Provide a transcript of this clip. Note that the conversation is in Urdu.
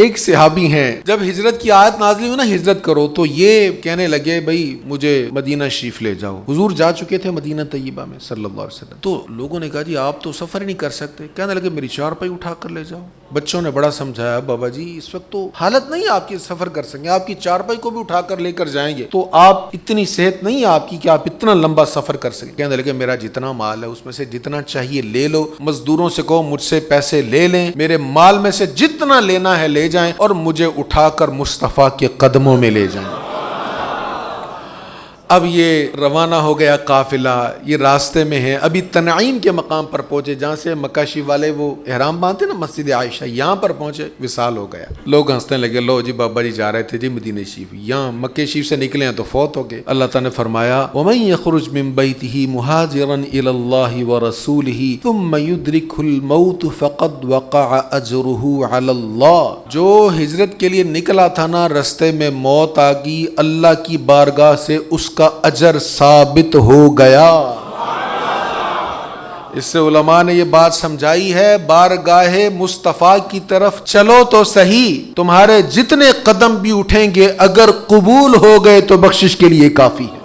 ایک صحابی ہیں، جب ہجرت کی آیت نازل ہوئی نا ہجرت کرو، تو یہ کہنے لگے بھائی مجھے مدینہ شریف لے جاؤ۔ حضور جا چکے تھے مدینہ طیبہ میں صلی اللہ علیہ وسلم، تو لوگوں نے کہا جی آپ تو سفر ہی نہیں کر سکتے، کہنے لگے میری چارپائی اٹھا کر لے جاؤ۔ بچوں نے بڑا سمجھایا بابا جی اس وقت تو حالت نہیں آپ کی سفر کر سکیں، آپ کی چارپائی کو بھی اٹھا کر لے کر جائیں گے تو آپ اتنی صحت نہیں ہے آپ کی کہ آپ اتنا لمبا سفر کر سکیں۔ کہنے لگے میرا جتنا مال ہے اس میں سے جتنا چاہیے لے لو، مزدوروں سے کہو مجھ سے پیسے لے لیں، میرے مال میں سے جتنا لینا ہے لے جائیں اور مجھے اٹھا کر مصطفیٰ کے قدموں میں لے جائیں۔ اب یہ روانہ ہو گیا قافلہ، یہ راستے میں ہے، ابھی تنعیم کے مقام پر پہنچے جہاں سے مکہ شریف والے وہ احرام باندھتے نا مسجد عائشہ، یہاں پر پہنچے، وصال ہو گیا۔ لوگ ہنسنے لگے، لو جی بابا جی جا رہے تھے جی مدینہ شریف، یہاں مکہ شریف سے نکلے ہیں تو فوت ہو گئے۔ اللہ تعالیٰ نے فرمایا وَمَن يَخْرُجْ مِن بَيْتِهِ مُهَاجِرًا إِلَى اللَّهِ وَرَسُولِهِ ثُمَّ يُدْرِكْهُ الْمَوْتُ فَقَدْ وَقَعَ أَجْرُهُ عَلَى اللَّهِ، جو ہجرت کے لیے نکلا تھا نا، رستے میں موت آ گئی، اللہ کی بارگاہ سے اس کا اجر ثابت ہو گیا۔ اس سے علماء نے یہ بات سمجھائی ہے، بارگاہ مصطفیٰ کی طرف چلو تو صحیح، تمہارے جتنے قدم بھی اٹھیں گے اگر قبول ہو گئے تو بخشش کے لیے کافی ہے۔